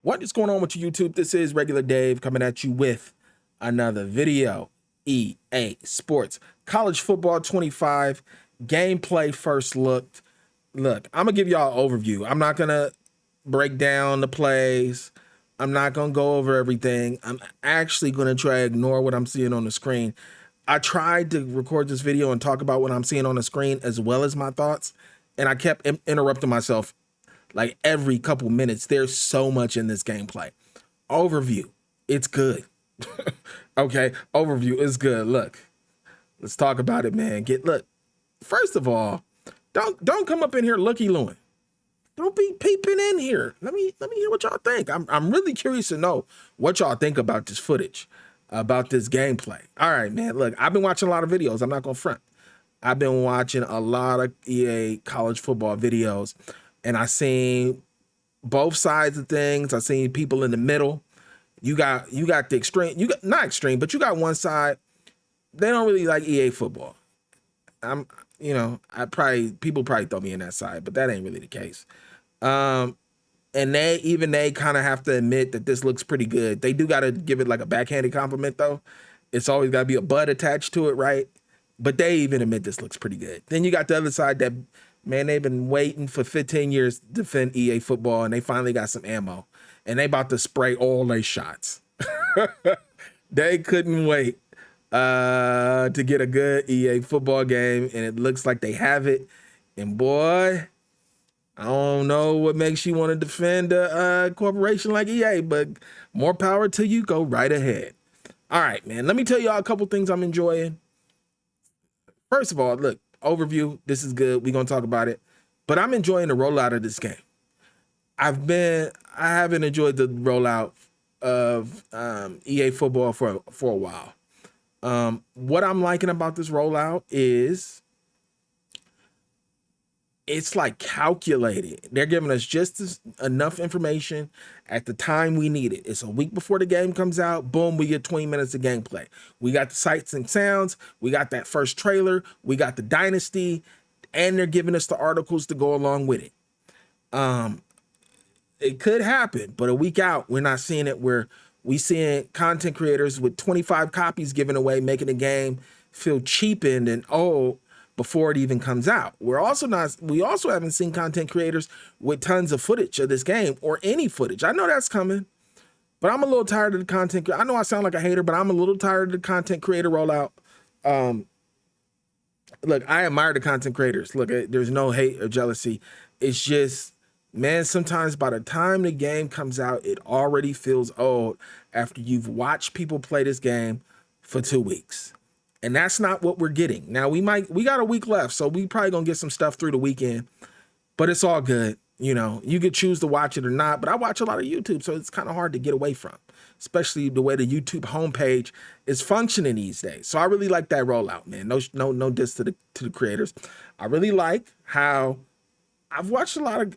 What is going on with you, YouTube? This is Regular Dave coming at you with another video. EA Sports College Football 25 gameplay first look. Look, I'm gonna give y'all an overview. I'm not gonna break down the plays. I'm not gonna go over everything. I'm actually gonna try to ignore what I'm seeing on the screen. I tried to record this video and talk about what I'm seeing on the screen as well as my thoughts, and I kept interrupting myself like every couple minutes. There's so much in this gameplay. Overview, it's good. Okay, overview is good. Look, let's talk about it, man. Look. First of all, don't come up in here looky-looing. Don't be peeping in here. Let me hear what y'all think. I'm really curious to know what y'all think about this footage, about this gameplay. All right, man. Look, I've been watching a lot of videos. I'm not gonna front. I've been watching a lot of EA college football videos, and I seen both sides of things. I seen people in the middle. You got the extreme. You got not extreme, but you got one side. They don't really like EA football. People probably throw me in that side, but that ain't really the case. And they kind of have to admit that this looks pretty good. They do got to give it like a backhanded compliment though. It's always got to be a but attached to it, right? But they even admit this looks pretty good. Then you got the other side that, man, they've been waiting for 15 years to defend EA football, and they finally got some ammo, and they about to spray all their shots. They couldn't wait to get a good EA football game, and it looks like they have it. And boy, I don't know what makes you want to defend a corporation like EA, but more power to you. Go right ahead. All right, man. Let me tell y'all a couple things I'm enjoying. First of all, look, overview. This is good. We're gonna talk about it, but I'm enjoying the rollout of this game. I haven't enjoyed the rollout of EA football for a while. What I'm liking about this rollout is it's like calculated. They're giving us just enough information at the time we need it. It's a week before the game comes out. Boom, we get 20 minutes of gameplay. We got the sights and sounds. We got that first trailer. We got the dynasty, and they're giving us the articles to go along with it. It could happen, but a week out, we're not seeing it where we seeing content creators with 25 copies given away, making the game feel cheapened and old before it even comes out. We also haven't seen content creators with tons of footage of this game or any footage. I know that's coming, but I'm a little tired of the content. I know I sound like a hater, but I'm a little tired of the content creator rollout. Look, I admire the content creators. Look, there's no hate or jealousy. It's just, man, sometimes by the time the game comes out, it already feels old after you've watched people play this game for 2 weeks. And that's not what we're getting. Now, we got a week left, so we probably gonna get some stuff through the weekend, but it's all good. You know, you could choose to watch it or not, but I watch a lot of YouTube, so it's kind of hard to get away from, especially the way the YouTube homepage is functioning these days. So I really like that rollout, man. No diss to the creators. I really like how I've watched a lot of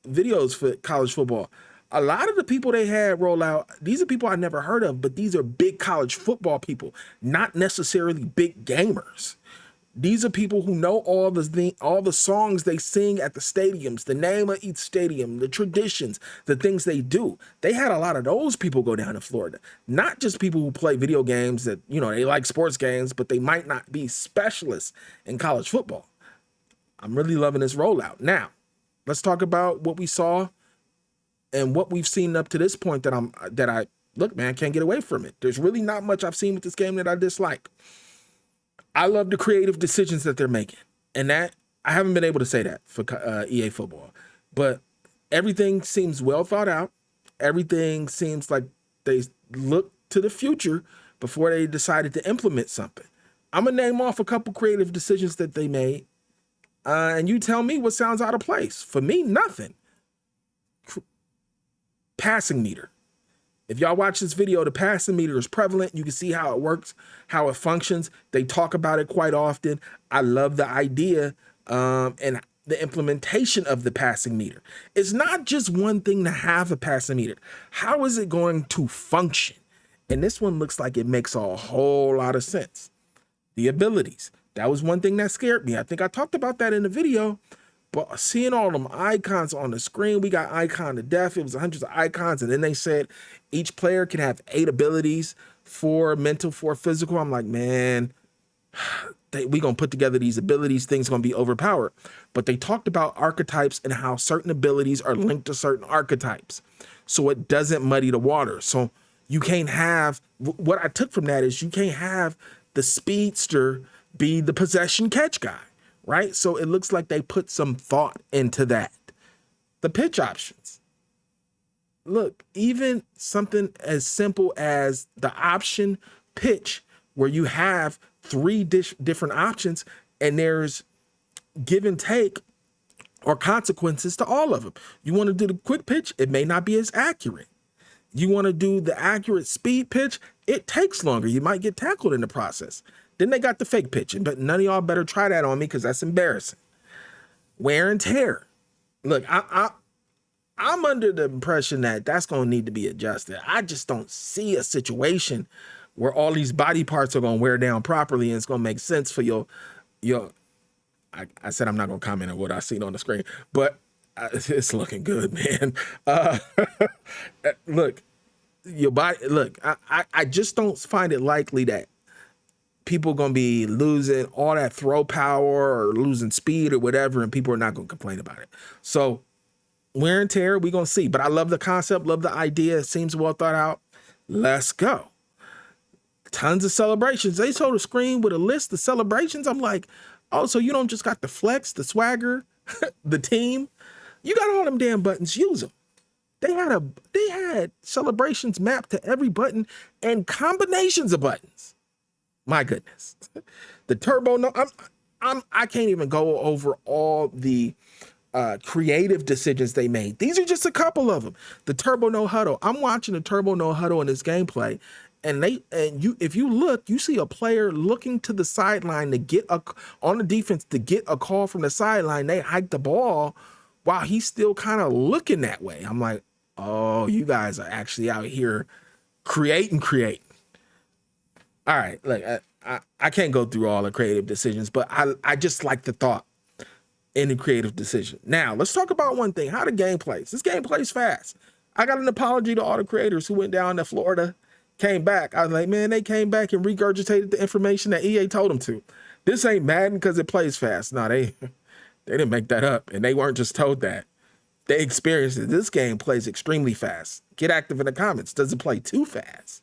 videos for college football. A lot of the people they had roll out, these are people I never heard of, but these are big college football people, not necessarily big gamers. These are people who know all the songs they sing at the stadiums, the name of each stadium, the traditions, the things they do. They had a lot of those people go down to Florida, not just people who play video games that, you know, they like sports games, but they might not be specialists in college football. I'm really loving this rollout. Now, let's talk about what we saw and what we've seen up to this point that I look, man, can't get away from it. There's really not much I've seen with this game that I dislike. I love the creative decisions that they're making, and that I haven't been able to say that for EA football, but everything seems well thought out. Everything seems like they look to the future before they decided to implement something. I'm gonna name off a couple creative decisions that they made, and you tell me what sounds out of place. For me, nothing. Passing meter. If y'all watch this video, the passing meter is prevalent. You can see how it works, how it functions. They talk about it quite often. I love the idea and the implementation of the passing meter. It's not just one thing to have a passing meter. How is it going to function? And this one looks like it makes a whole lot of sense. The abilities. That was one thing that scared me. I think I talked about that in the video. But seeing all them icons on the screen, we got icon to death. It was hundreds of icons. And then they said each player can have 8 abilities, 4 mental, 4 physical. I'm like, man, we going to put together these abilities. Things going to be overpowered. But they talked about archetypes and how certain abilities are linked to certain archetypes. So it doesn't muddy the water. So you can't have, what I took from that is you can't have the speedster be the possession catch guy. Right? So it looks like they put some thought into that. The pitch options. Look, even something as simple as the option pitch, where you have 3 different options and there's give and take or consequences to all of them. You want to do the quick pitch, it may not be as accurate. You want to do the accurate speed pitch, it takes longer. You might get tackled in the process. Then they got the fake pitching, but none of y'all better try that on me because that's embarrassing. Wear and tear. Look, I'm under the impression that that's going to need to be adjusted. I just don't see a situation where all these body parts are going to wear down properly and it's going to make sense for your. I said I'm not going to comment on what I seen on the screen, but it's looking good, man. Look, your body. Look, I just don't find it likely that people going to be losing all that throw power or losing speed or whatever, and people are not going to complain about it. So wear and tear, we're going to see. But I love the concept, love the idea. It seems well thought out. Let's go. Tons of celebrations. They showed a screen with a list of celebrations. I'm like, oh, so you don't just got the flex, the swagger, the team. You got all them damn buttons. Use them. They had celebrations mapped to every button and combinations of buttons. My goodness, the turbo. No, I can't even go over all the creative decisions they made. These are just a couple of them. The turbo no huddle. I'm watching the turbo no huddle in this gameplay, and if you look, you see a player looking to the sideline to get on the defense to get a call from the sideline. They hike the ball while he's still kind of looking that way. I'm like, oh, you guys are actually out here creating. All right, look, I can't go through all the creative decisions, but I just like the thought in the creative decision. Now, let's talk about one thing, how the game plays. This game plays fast. I got an apology to all the creators who went down to Florida, came back. I was like, man, they came back and regurgitated the information that EA told them to. This ain't Madden because it plays fast. No, they didn't make that up, and they weren't just told that. They experienced it. This game plays extremely fast. Get active in the comments. Does it play too fast?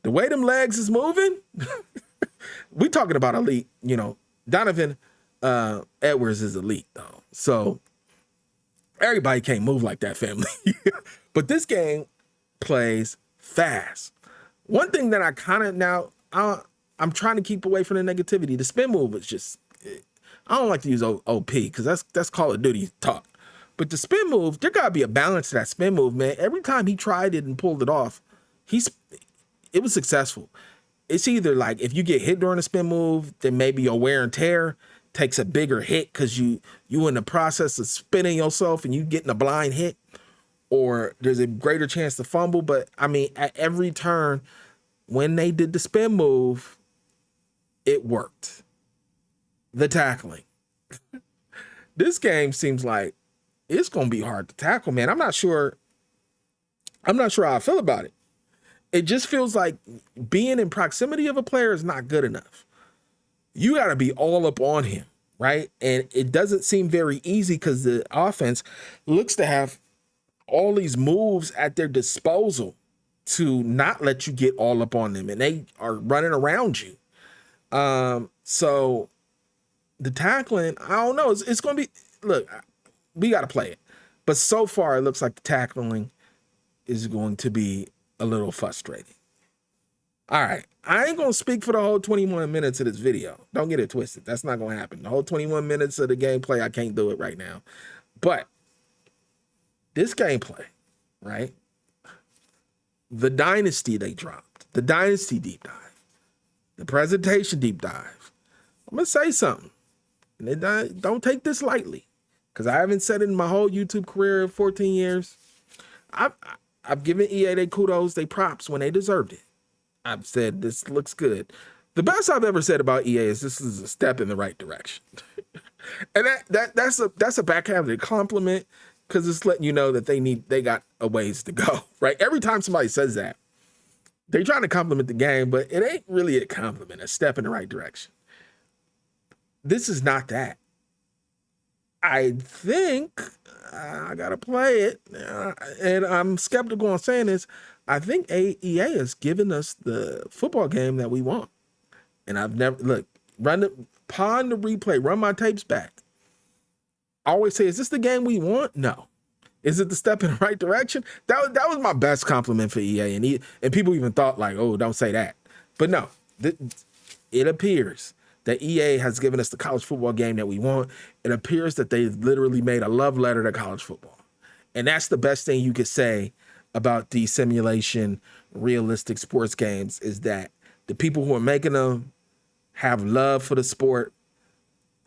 The way them legs is moving, we talking about elite, Donovan Edwards is elite though. So everybody can't move like that, family. But this game plays fast. One thing that I kind of now, I'm trying to keep away from the negativity. The spin move is just, I don't like to use OP because that's Call of Duty talk. But the spin move, there gotta be a balance to that spin move, man. Every time he tried it and pulled it off, it was successful. It's either like if you get hit during a spin move, then maybe your wear and tear takes a bigger hit because you in the process of spinning yourself and you getting a blind hit, or there's a greater chance to fumble. But I mean, at every turn, when they did the spin move, it worked. The tackling. This game seems like it's gonna be hard to tackle, man. I'm not sure how I feel about it. It just feels like being in proximity of a player is not good enough. You got to be all up on him, right? And it doesn't seem very easy because the offense looks to have all these moves at their disposal to not let you get all up on them, and they are running around you. So the tackling, I don't know. It's going to be, look, we got to play it. But so far, it looks like the tackling is going to be a little frustrating. All right. I ain't going to speak for the whole 21 minutes of this video. Don't get it twisted. That's not going to happen. The whole 21 minutes of the gameplay, I can't do it right now. But this gameplay, right? The Dynasty they dropped. The Dynasty deep dive. The presentation deep dive. I'm going to say something. And don't take this lightly, because I haven't said it in my whole YouTube career of 14 years. I've given EA their kudos, they props when they deserved it. I've said this looks good. The best I've ever said about EA is this is a step in the right direction. And that's a backhanded compliment because it's letting you know that they got a ways to go, right? Every time somebody says that, they're trying to compliment the game, but it ain't really a compliment, a step in the right direction. This is not that. I think I gotta play it, and I'm skeptical on saying this. I think EA has given us the football game that we want, and I've never pawn the replay, run my tapes back. I always say, is this the game we want? No. Is it the step in the right direction? That was my best compliment for EA, and people even thought like, oh, don't say that, but no, it appears that EA has given us the college football game that we want. It appears that they literally made a love letter to college football. And that's the best thing you could say about these simulation, realistic sports games is that the people who are making them have love for the sport,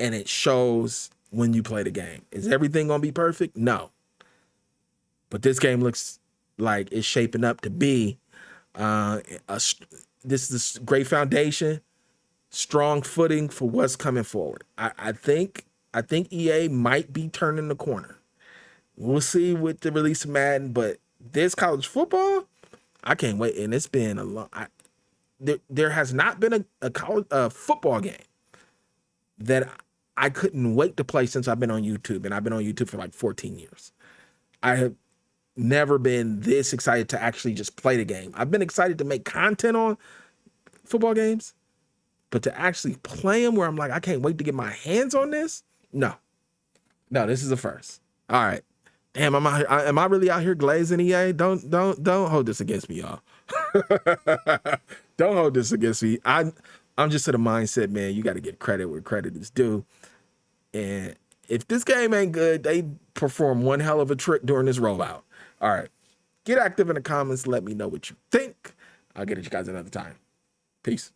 and it shows when you play the game. Is everything going to be perfect? No. But this game looks like it's shaping up to be this is a great foundation, strong footing for what's coming forward. I think EA might be turning the corner. We'll see with the release of Madden, but this college football, I can't wait. And it's been a long. There has not been a football game that I couldn't wait to play since I've been on YouTube, and I've been on YouTube for like 14 years. I have never been this excited to actually just play the game. I've been excited to make content on football games, but to actually play them where I'm like, I can't wait to get my hands on this. No, this is a first. All right. Damn, am I really out here glazing EA? Don't hold this against me, y'all. Don't hold this against me. I'm just at a mindset, man, you got to get credit where credit is due. And if this game ain't good, they perform one hell of a trick during this rollout. All right. Get active in the comments. Let me know what you think. I'll get at you guys another time. Peace.